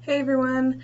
Hey everyone.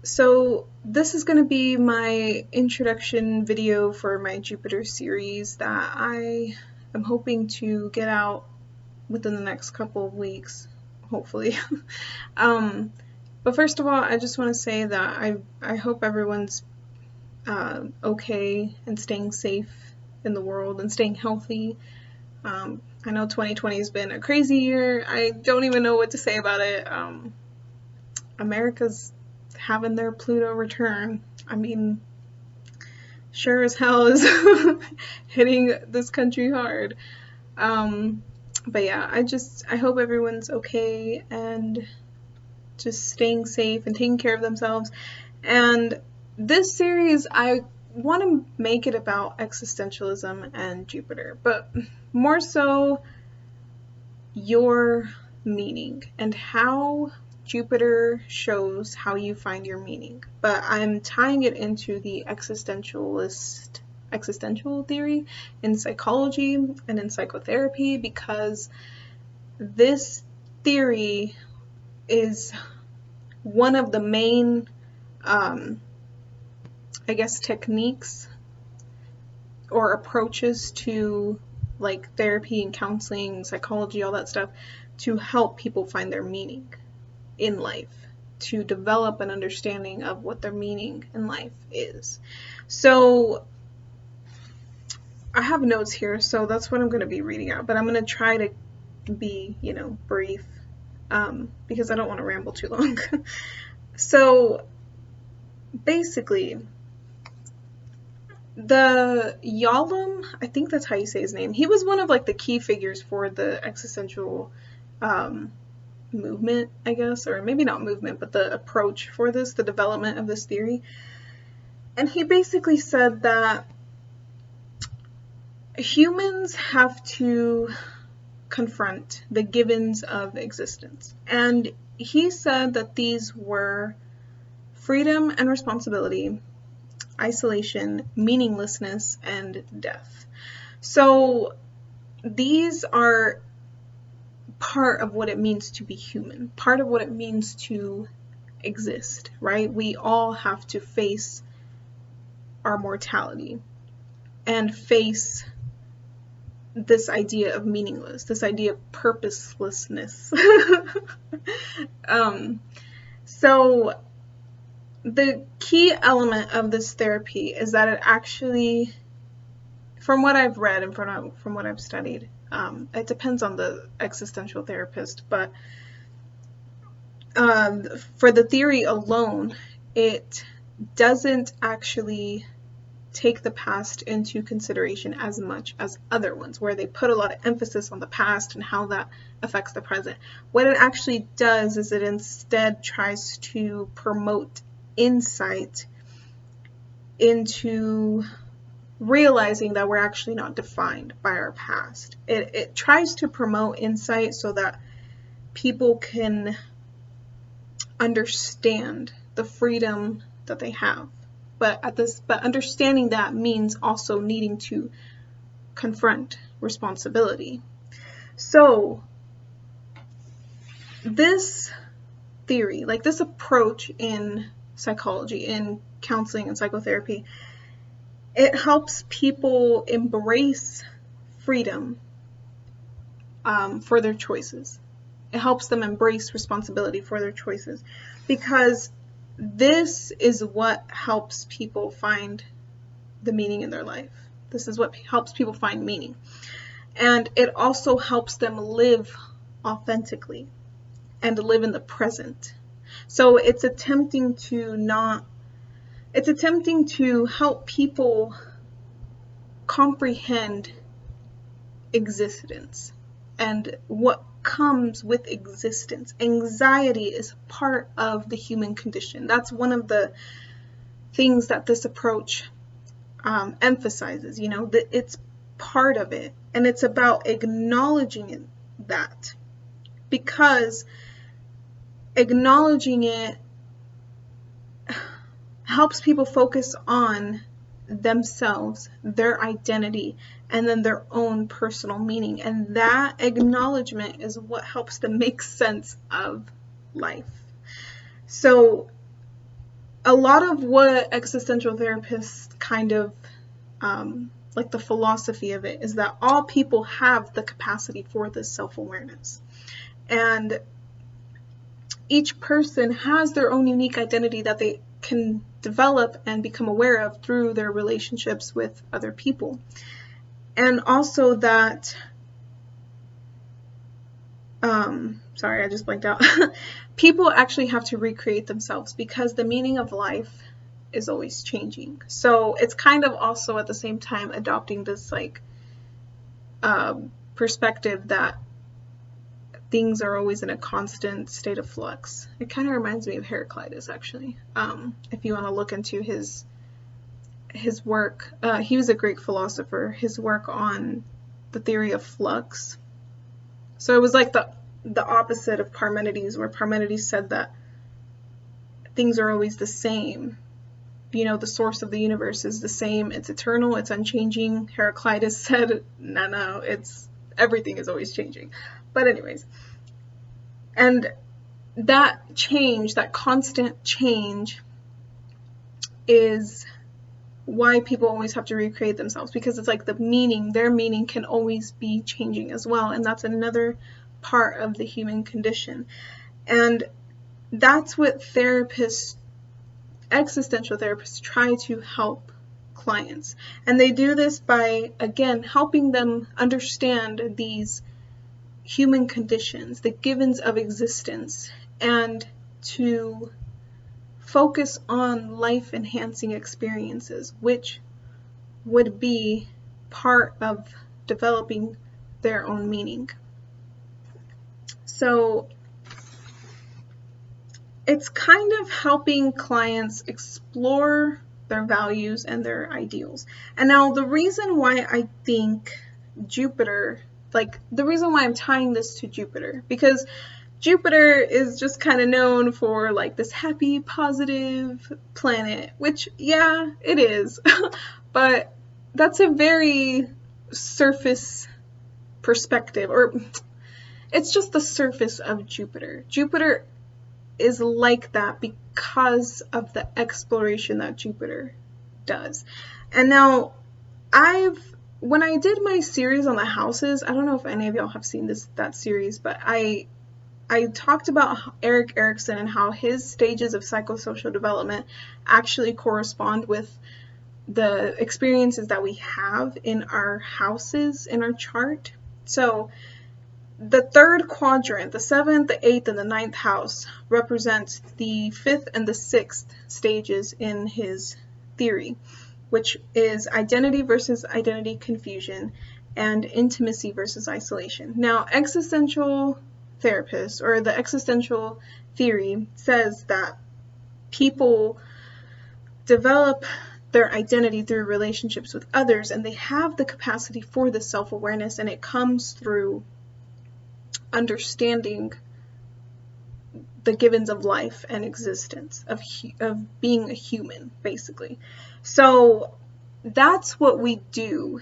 So this is going to be my introduction video for my Jupiter series that I am hoping to get out within the next couple of weeks, hopefully. um, but first of all, I just want to say that I hope everyone's okay and staying safe in the world and staying healthy. I know 2020 has been a crazy year. I don't even know what to say about it. America's having their Pluto return. I mean, sure as hell is hitting this country hard. Um, but yeah, I hope everyone's okay and just staying safe and taking care of themselves. And this series, I want to make it about existentialism and Jupiter, but more so your meaning and how Jupiter shows how you find your meaning. But I'm tying it into the existential theory in psychology and in psychotherapy because this theory is one of the main, I guess, techniques or approaches to like therapy and counseling, psychology, all that stuff, to help people find their meaning in life, to develop an understanding of what their meaning in life is. So I have notes here, so that's what I'm going to be reading out, but I'm going to try to be, brief, because I don't want to ramble too long. So basically, the Yalom, I think that's how you say his name, he was one of like the key figures for the existential movement, I guess, or maybe not movement, but the approach for this, the development of this theory. And he basically said that humans have to confront the givens of existence. And he said that these were freedom and responsibility, isolation, meaninglessness, and death. So these are part of what it means to be human, part of what it means to exist, right? We all have to face our mortality and face this idea of meaningless, this idea of purposelessness. So the key element of this therapy is that it actually, from what I've read and from what I've studied, it depends on the existential therapist, but for the theory alone, it doesn't actually take the past into consideration as much as other ones, where they put a lot of emphasis on the past and how that affects the present. What it actually does is it instead tries to promote insight into realizing that we're actually not defined by our past. It tries to promote insight so that people can understand the freedom that they have. But understanding that means also needing to confront responsibility. So this theory, like this approach in psychology, in counseling and psychotherapy, it helps people embrace freedom for their choices. It helps them embrace responsibility for their choices, because this is what helps people find the meaning in their life. This is what helps people find meaning. And it also helps them live authentically and live in the present. So it's attempting to help people comprehend existence and what comes with existence. Anxiety is part of the human condition. That's one of the things that this approach emphasizes, that it's part of it, and it's about acknowledging that, because acknowledging it helps people focus on themselves, their identity, and then their own personal meaning. And that acknowledgement is what helps them make sense of life. So a lot of what existential therapists kind of like the philosophy of it is that all people have the capacity for this self-awareness, and each person has their own unique identity that they can develop and become aware of through their relationships with other people. And also that sorry, I just blanked out. People actually have to recreate themselves because the meaning of life is always changing. So it's kind of also at the same time adopting this like perspective that things are always in a constant state of flux. It kind of reminds me of Heraclitus, actually. If you want to look into his work, he was a Greek philosopher. His work on the theory of flux. So it was like the opposite of Parmenides, where Parmenides said that things are always the same. You know, the source of the universe is the same. It's eternal. It's unchanging. Heraclitus said, no, everything is always changing. But anyways, and that change, that constant change, is why people always have to recreate themselves, because it's like their meaning can always be changing as well, and that's another part of the human condition. And that's what existential therapists try to help clients. And they do this by, again, helping them understand these human conditions, the givens of existence, and to focus on life-enhancing experiences, which would be part of developing their own meaning. So it's kind of helping clients explore their values and their ideals. And now the reason why I think Jupiter, the reason why I'm tying this to Jupiter, because Jupiter is just kind of known for like this happy, positive planet, which, yeah, it is. But that's a very surface perspective, or it's just the surface of Jupiter. Jupiter is like that because of the exploration that Jupiter does. And now when I did my series on the houses, I don't know if any of y'all have seen that series, but I talked about Erik Erikson and how his stages of psychosocial development actually correspond with the experiences that we have in our houses, in our chart. So the third quadrant, the 7th, the 8th, and the 9th house, represents the 5th and the 6th stages in his theory, which is identity versus identity confusion and intimacy versus isolation. Now, existential therapists, or the existential theory, says that people develop their identity through relationships with others, and they have the capacity for this self-awareness, and it comes through understanding the givens of life and existence, of being a human, basically. So that's what we do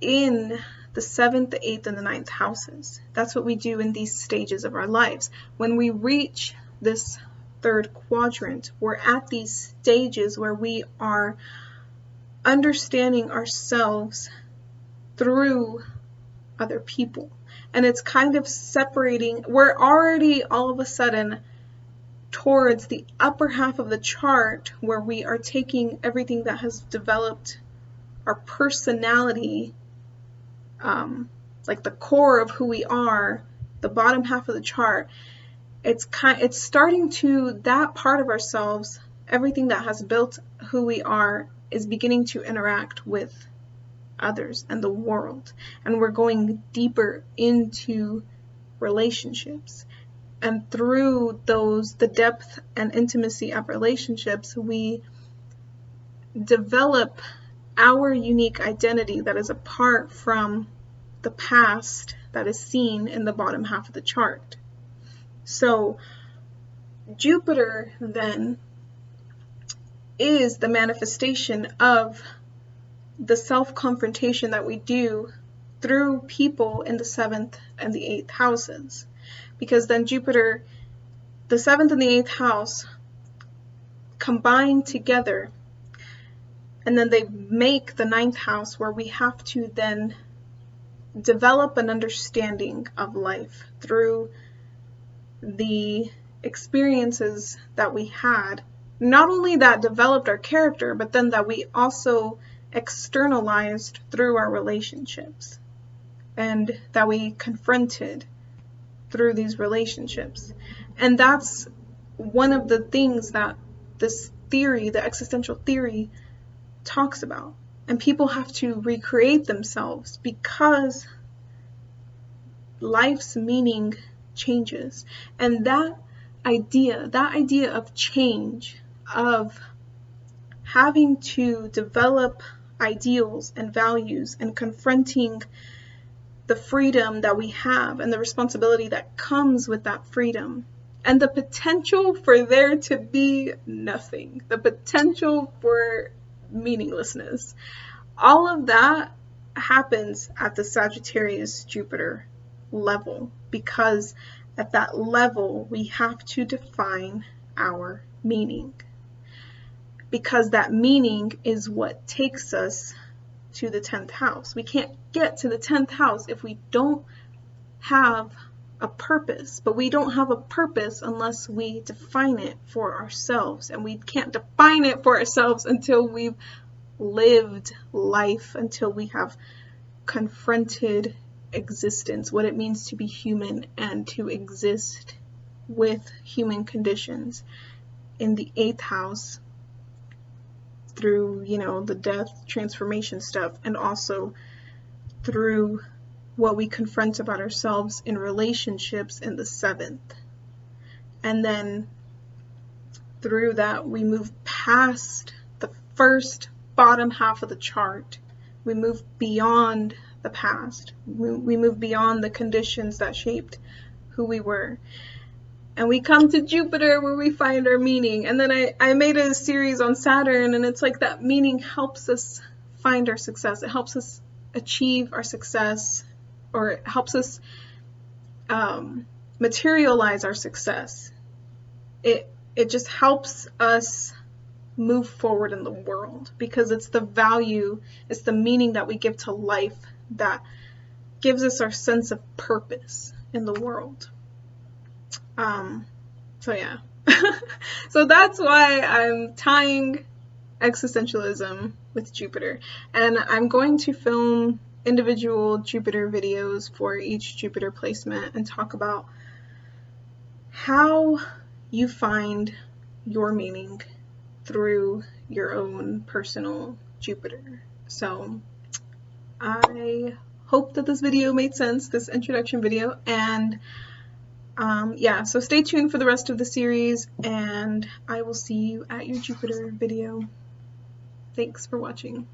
in the 7th, the 8th, and the 9th houses. That's what we do in these stages of our lives. When we reach this third quadrant, we're at these stages where we are understanding ourselves through other people. And it's kind of separating. We're already all of a sudden towards the upper half of the chart, where we are taking everything that has developed our personality, like the core of who we are, the bottom half of the chart. It's starting to, that part of ourselves, everything that has built who we are, is beginning to interact with others and the world, and we're going deeper into relationships, and through the depth and intimacy of relationships, we develop our unique identity that is apart from the past that is seen in the bottom half of the chart. So Jupiter then is the manifestation of the self-confrontation that we do through people in the 7th and the 8th houses. Because then Jupiter, the 7th and the 8th house, combine together, and then they make the 9th house, where we have to then develop an understanding of life through the experiences that we had, not only that developed our character, but then that we also externalized through our relationships, and that we confronted through these relationships. And that's one of the things that this theory, the existential theory, talks about. And people have to recreate themselves, because life's meaning changes. And that idea of change, of having to develop ideals and values, and confronting the freedom that we have and the responsibility that comes with that freedom, and the potential for there to be nothing, the potential for meaninglessness, all of that happens at the Sagittarius Jupiter level, because at that level we have to define our meaning, because that meaning is what takes us to the 10th house. We can't get to the 10th house if we don't have a purpose, but we don't have a purpose unless we define it for ourselves, and we can't define it for ourselves until we've lived life, until we have confronted existence, what it means to be human and to exist with human conditions in the 8th house, through, the death transformation stuff, and also through what we confront about ourselves in relationships in the 7th. And then through that we move past the first bottom half of the chart. We move beyond the past. We move beyond the conditions that shaped who we were. And we come to Jupiter, where we find our meaning. And then I made a series on Saturn, and it's like that meaning helps us find our success. It helps us achieve our success, or it helps us materialize our success. It just helps us move forward in the world, because it's the value, it's the meaning that we give to life that gives us our sense of purpose in the world. So yeah. So that's why I'm tying existentialism with Jupiter. And I'm going to film individual Jupiter videos for each Jupiter placement and talk about how you find your meaning through your own personal Jupiter. So I hope that this video made sense, this introduction video, and yeah, so stay tuned for the rest of the series, and I will see you at your Jupiter video. Thanks for watching.